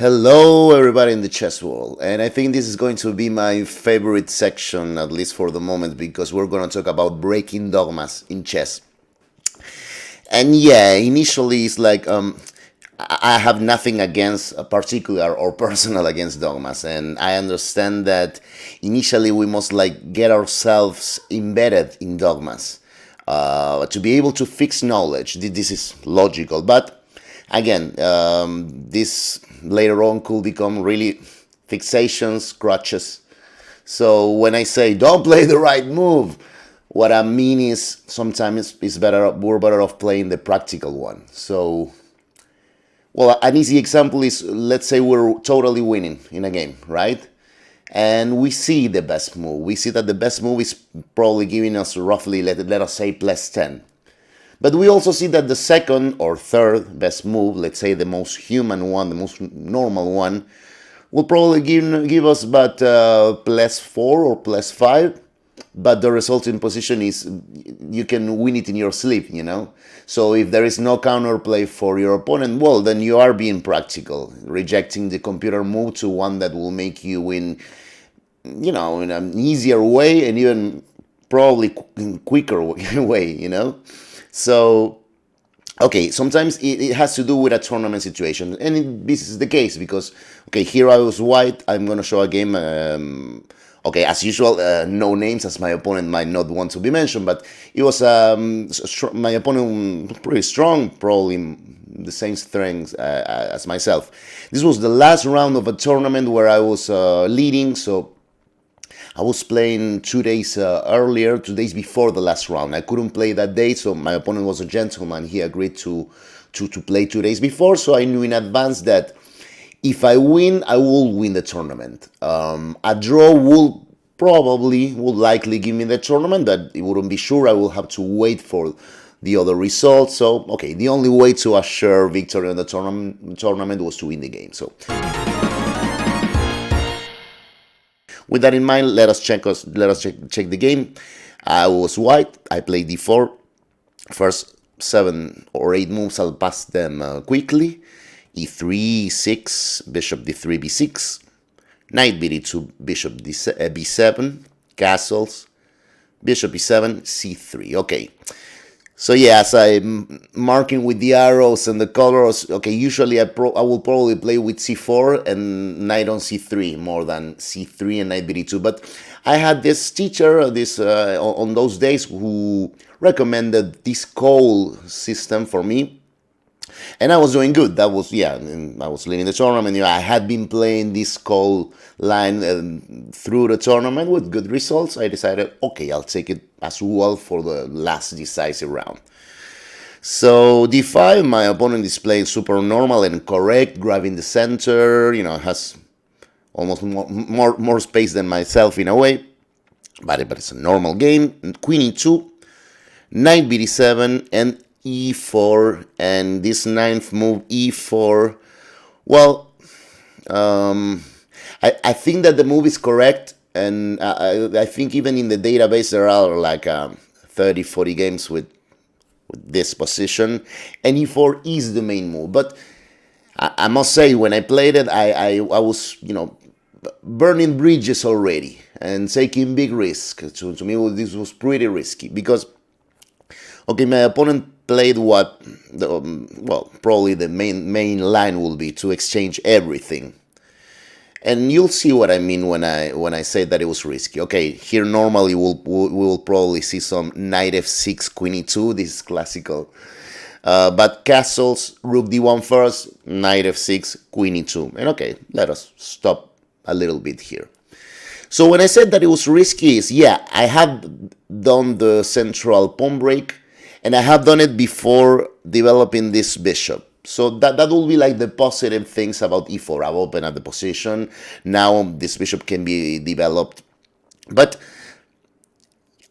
Hello, everybody in the chess world, and I think this is going to be my favorite section, at least for the moment, because we're going to talk about breaking dogmas in chess. And yeah, initially it's like I have nothing against a particular or personal against dogmas, and I understand that initially we must like get ourselves embedded in dogmas to be able to fix knowledge. This is logical, but again, this later on could become really fixations, crutches. So when I say don't play the right move, what I mean is sometimes we're better off playing the practical one. So, well, an easy example is, let's say we're totally winning in a game, right? And we see the best move. We see that the best move is probably giving us roughly, let us say, plus 10. But we also see that the second or third best move, let's say the most human one, the most normal one, will probably give us but plus 4 or plus 5. But the resulting position is you can win it in your sleep, you know. So if there is no counterplay for your opponent, well, then you are being practical, rejecting the computer move to one that will make you win, you know, in an easier way and even probably in quicker way, you know. So, okay, sometimes it has to do with a tournament situation, and this is the case because, okay, here I was white. I'm going to show a game. Okay, as usual, no names, as my opponent might not want to be mentioned, but it was my opponent pretty strong, probably the same strength as myself. This was the last round of a tournament where I was leading, so I was playing 2 days earlier, 2 days before the last round. I couldn't play that day, so my opponent was a gentleman. He agreed to play 2 days before, so I knew in advance that if I win, I will win the tournament. A draw will likely give me the tournament, but it wouldn't be sure. I will have to wait for the other results. So, okay, the only way to assure victory in the tournament was to win the game. So, with that in mind, let us check the game. I was white. I played d4. First 7 or 8 moves, I'll pass them quickly. e3, e6, bishop d3, b6, knight b2, bishop b7, castles, bishop e7, c3. Okay, so yeah, as I'm marking with the arrows and the colors, okay, usually I will probably play with c4 and knight on c3 more than c3 and knight b2. But I had this teacher on those days who recommended this call system for me. And I was doing good. That was, yeah, I was leading the tournament. You know, I had been playing this call line through the tournament with good results. I decided, okay, I'll take it as well for the last decisive round. So d5, my opponent is playing super normal and correct, grabbing the center, you know, has almost more space than myself in a way. But it's a normal game. Queen e2, knight b7, and e4, and this ninth move, e4, well, I think that the move is correct, and I think even in the database there are like 30, 40 games with this position, and e4 is the main move. But I must say, when I played it, I was, you know, burning bridges already and taking big risks. To me, this was pretty risky because, okay, my opponent played what, probably the main line will be to exchange everything. And you'll see what I mean when I say that it was risky. Okay, here normally we will probably see some knight f6, queen e2. This is classical. But castles, rook d1 first, knight f6, queen e2. And okay, let us stop a little bit here. So when I said that it was risky, yeah, I have done the central pawn break, and I have done it before developing this bishop. So that will be like the positive things about e4. I've opened up the position. Now this bishop can be developed. But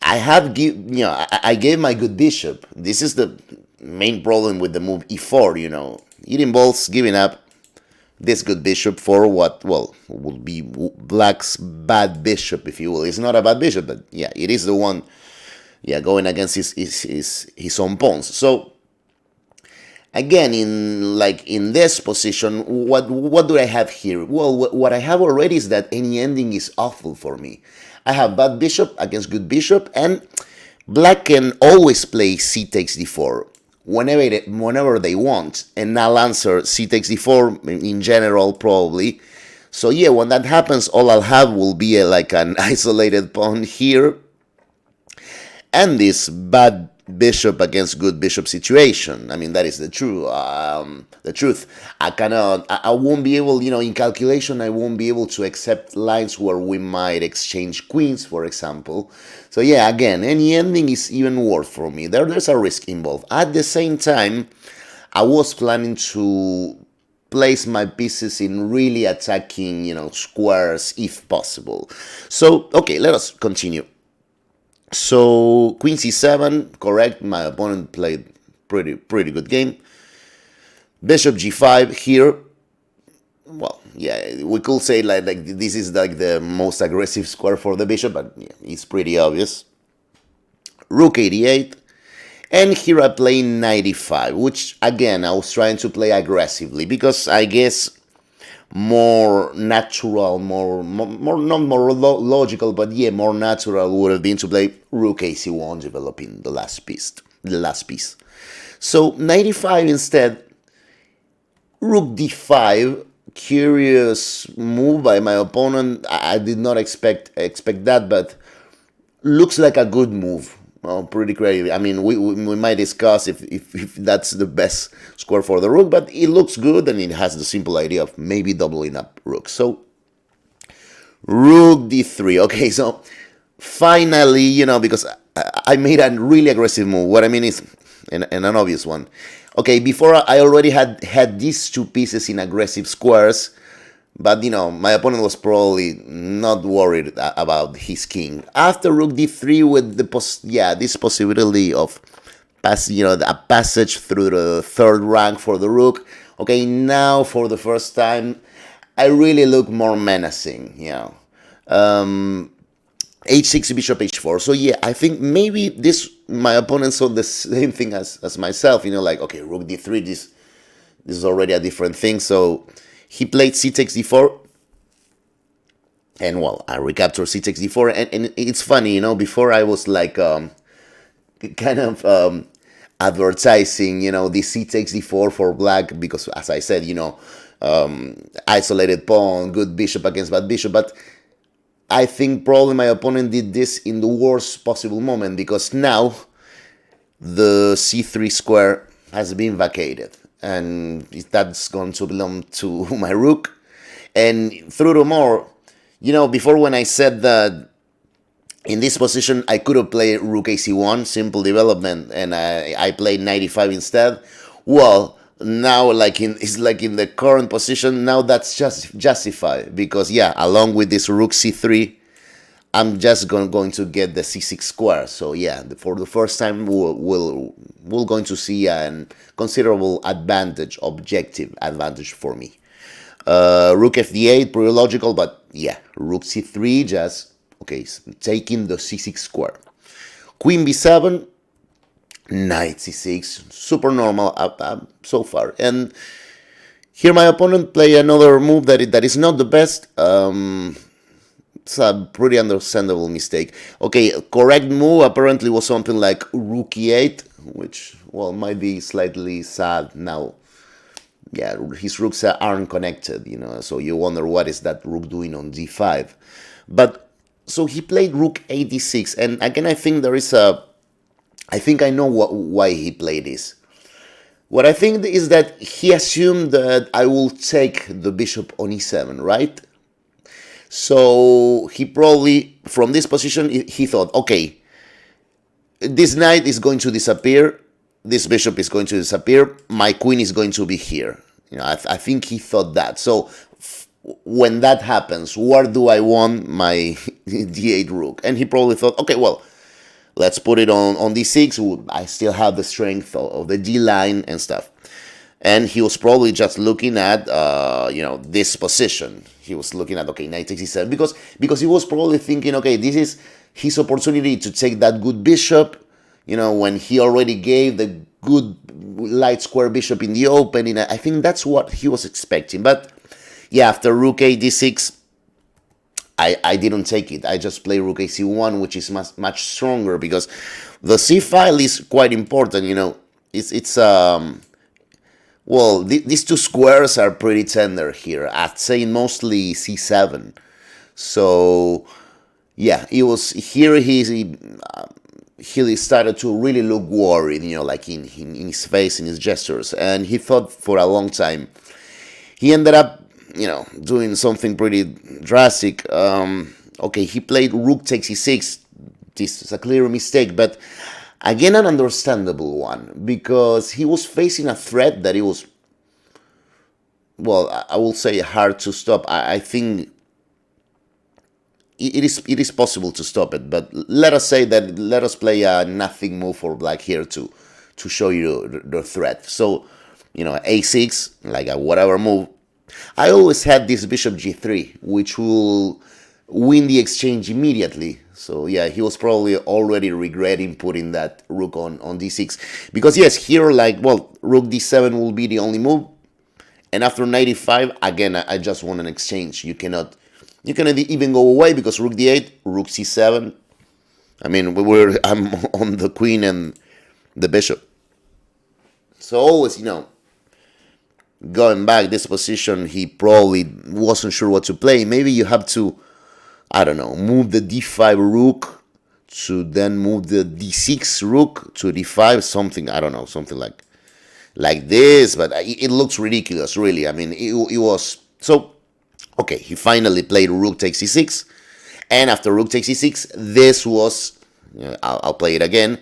I gave my good bishop. This is the main problem with the move e4, you know. It involves giving up this good bishop for what, well, will be black's bad bishop, if you will. It's not a bad bishop, but yeah, it is the one, yeah, going against his own pawns. So Again, in this position, what do I have here? Well, what I have already is that any ending is awful for me. I have bad bishop against good bishop, and black can always play c takes d4 whenever they want, and I'll answer c takes d4 in general probably. So yeah, when that happens, all I'll have will be like an isolated pawn here, and this bad bishop against good bishop situation. I mean, that is the truth. I won't be able, in calculation, I won't be able to accept lines where we might exchange queens, for example. So yeah, again, any ending is even worse for me. There's a risk involved. At the same time, I was planning to place my pieces in really attacking, squares if possible. So, okay, let us continue. So queen c7, correct. My opponent played pretty good game. Bishop g5 here. Well, yeah, we could say like this is like the most aggressive square for the bishop, but yeah, it's pretty obvious. Rook 88, and here I play 95, which again I was trying to play aggressively because I guess more natural, not more logical, but yeah, more natural would have been to play rook ac1, developing the last piece. So 95 instead, rook d5. Curious move by my opponent. I did not expect that, but looks like a good move. Well, pretty creative. I mean, we might discuss if that's the best square for the rook, but it looks good, and it has the simple idea of maybe doubling up rook. So, rook d3. Okay, so finally, because I made a really aggressive move. What I mean is, and an obvious one. Okay, before I already had these two pieces in aggressive squares, but my opponent was probably not worried about his king. After rook d3 with this possibility of a passage through the third rank for the rook. Okay, now for the first time, I really look more menacing. H6, bishop h4. So yeah, I think maybe my opponent saw the same thing as myself. Like, okay, rook d3. This is already a different thing. So he played c takes d4, and well, I recaptured c takes d4, and it's funny, before I was like kind of advertising, the c takes d4 for black, because as I said, isolated pawn, good bishop against bad bishop, but I think probably my opponent did this in the worst possible moment, because now the c3 square has been vacated, and that's going to belong to my rook. And furthermore, before when I said that in this position I could have played rook ac1, simple development, and I played 95 instead. Well, now it's like in the current position, now that's just justified, because yeah, along with this rook c3, I'm just going to get the c6 square. So yeah, for the first time we're going to see a considerable objective advantage for me. Rook fd8, pretty logical, but yeah, rook c3, just okay, taking the c6 square. Queen b7, knight c6, super normal so far. And here my opponent play another move that is not the best. It's a pretty understandable mistake. Okay, correct move apparently was something like rook e8, which, well, might be slightly sad now. Yeah, his rooks aren't connected, so you wonder what is that rook doing on d5. But, so he played rook a6, and again I think I think I know why he played this. What I think is that he assumed that I will take the bishop on e7, right? So he probably, from this position, he thought, okay, this knight is going to disappear, this bishop is going to disappear, my queen is going to be here. I think he thought that. So when that happens, where do I want my d8 rook? And he probably thought, okay, well, let's put it on d6. I still have the strength of the d line and stuff. And he was probably just looking at, this position. He was looking at, okay, knight takes e7, because he was probably thinking, okay, this is his opportunity to take that good bishop, when he already gave the good light square bishop in the opening. I think that's what he was expecting. But yeah, after rook a d6, I didn't take it. I just play rook ac1, which is much stronger, because the c file is quite important. It's well, these two squares are pretty tender here. I'd say mostly c7. So yeah, it was here. He started to really look worried, like in his face, in his gestures, and he thought for a long time. He ended up, doing something pretty drastic. Okay, he played rook takes e6. This is a clear mistake, but again, an understandable one, because he was facing a threat that it was, well, I will say hard to stop. I think it is possible to stop it, but let us play a nothing move for black here to show you the threat. So, a6, like a whatever move. I always had this bishop g3, which will win the exchange immediately. So yeah, he was probably already regretting putting that rook on d6, because yes, here rook d7 will be the only move, and after knight e5, again, I just want an exchange. You cannot even go away, because rook d8, rook c7. I mean, I'm on the queen and the bishop. So always, going back this position, he probably wasn't sure what to play. Maybe you have to, I don't know, move the d5 rook to then move the d6 rook to d5, something, I don't know, something like this, but it looks ridiculous, really. I mean, it was, so, okay, he finally played rook takes e6, and after rook takes e6, this was, I'll play it again,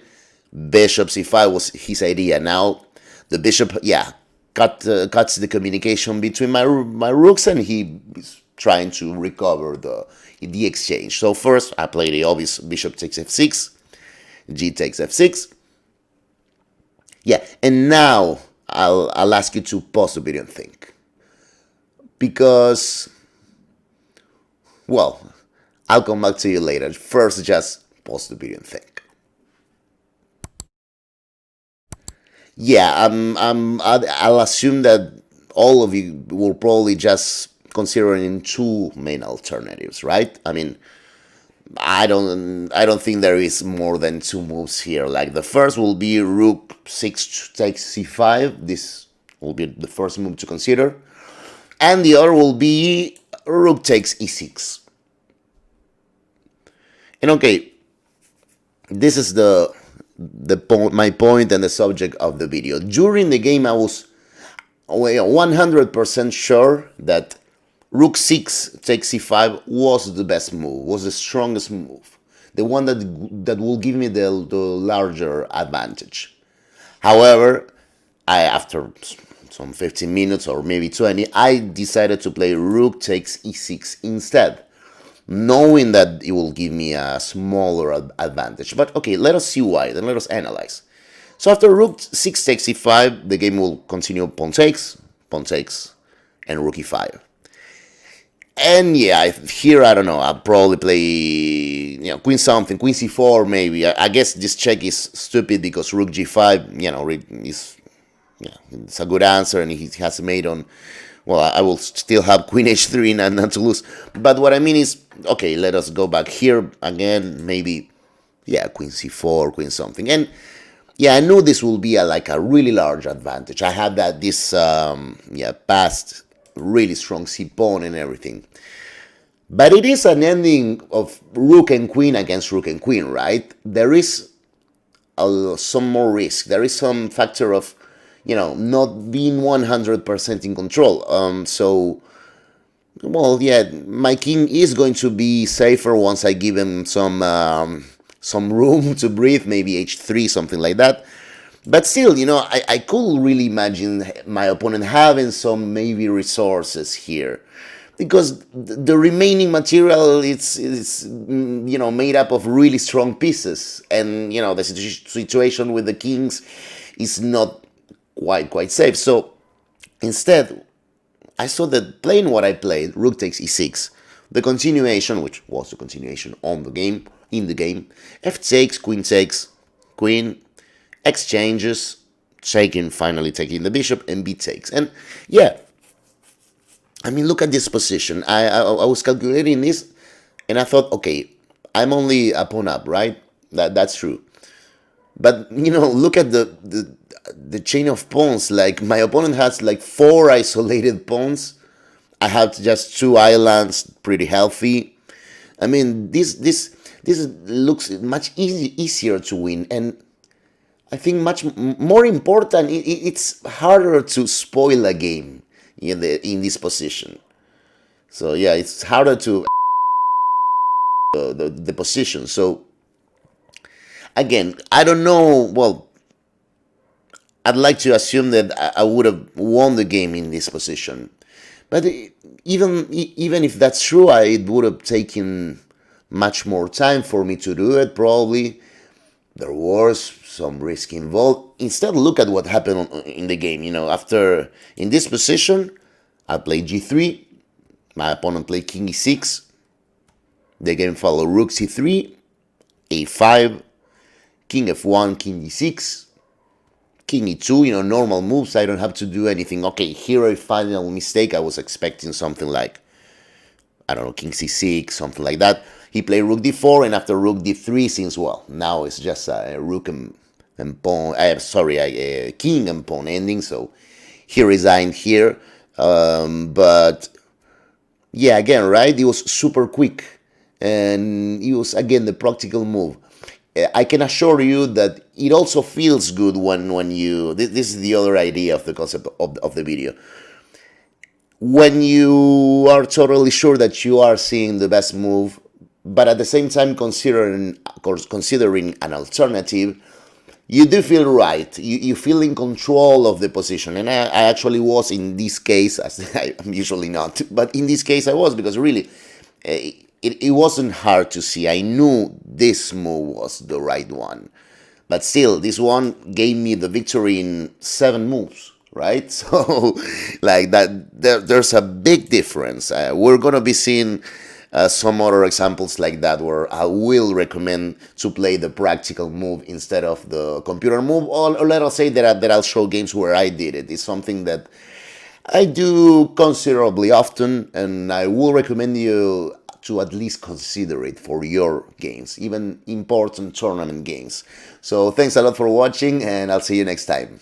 bishop c5 was his idea. Now, the bishop, yeah, cuts the communication between my rooks, and he is trying to recover the exchange. So first, I play the obvious bishop takes f6, g takes f6. Yeah, and now I'll ask you to pause the video and think, because, well, I'll come back to you later. First, just pause the video and think. Yeah, I'll assume that all of you will probably just considering two main alternatives, right? I mean, I don't think there is more than two moves here. Like, the first will be rook 6 takes c5. This will be the first move to consider, and the other will be rook takes e6. And okay, this is my point and the subject of the video. During the game, I was 100% sure that rook 6 takes c5 was the best move, was the strongest move, the one that will give me the larger advantage. However, after some 15 minutes or maybe 20, I decided to play rook takes e6 instead, knowing that it will give me a smaller advantage. But okay, let us see why, then let us analyze. So after rook 6 takes e5, the game will continue pawn takes, and rook e5. And yeah, here, I don't know, I'll probably play, queen something, queen c4 maybe. I guess this check is stupid, because rook g5, it's a good answer, and he has made on, well, I will still have queen h3 and not to lose. But what I mean is, okay, let us go back here again, maybe, yeah, queen c4, queen something. And yeah, I knew this will be a really large advantage. I had this past really strong c pawn and everything. But it is an ending of rook and queen against rook and queen, right? There is some more risk. There is some factor of, not being 100% in control. So, well, yeah, my king is going to be safer once I give him some room to breathe, maybe h3, something like that. But still, I could really imagine my opponent having some maybe resources here, because the remaining material is made up of really strong pieces, and the situation with the kings is not quite safe. So instead, I saw that playing what I played, rook takes e6, the continuation, which was the continuation in the game, f takes, queen exchanges, finally taking the bishop, and b takes. And yeah, I mean, look at this position. I was calculating this, and I thought, okay, I'm only a pawn up, right? That's true. But look at the chain of pawns. Like, my opponent has like 4 isolated pawns. I have just 2 islands, pretty healthy. I mean, this looks much easier to win, and I think much more important. It's harder to spoil a game in this position. So yeah, it's harder to the position. So again, I don't know. Well, I'd like to assume that I would have won the game in this position, but even if that's true, it would have taken much more time for me to do it. Probably there was some risk involved. Instead, look at what happened in the game. After in this position, I played g3. My opponent played king e6. The game followed rook c3, a5, king f1, king d6, king e2. Normal moves. I don't have to do anything. Okay, here a final mistake. I was expecting something like, I don't know, king c6, something like that. He played rook d4, and after rook d3, since, well, now it's just a rook and pawn, king and pawn ending, so he resigned here. But yeah, again, right, it was super quick, and it was, again, the practical move. I can assure you that it also feels good when you, this is the other idea of the concept of the video. When you are totally sure that you are seeing the best move, but at the same time considering an alternative, you do feel right. You feel in control of the position. And I actually was in this case, as I'm usually not, but in this case I was, because really it wasn't hard to see. I knew this move was the right one. But still, this one gave me the victory in 7 moves, right? So, like that, there's a big difference. We're gonna be seeing some other examples like that, where I will recommend to play the practical move instead of the computer move, or let us say that I'll show games where I did it. It's something that I do considerably often, and I will recommend you to at least consider it for your games, even important tournament games. So thanks a lot for watching, and I'll see you next time.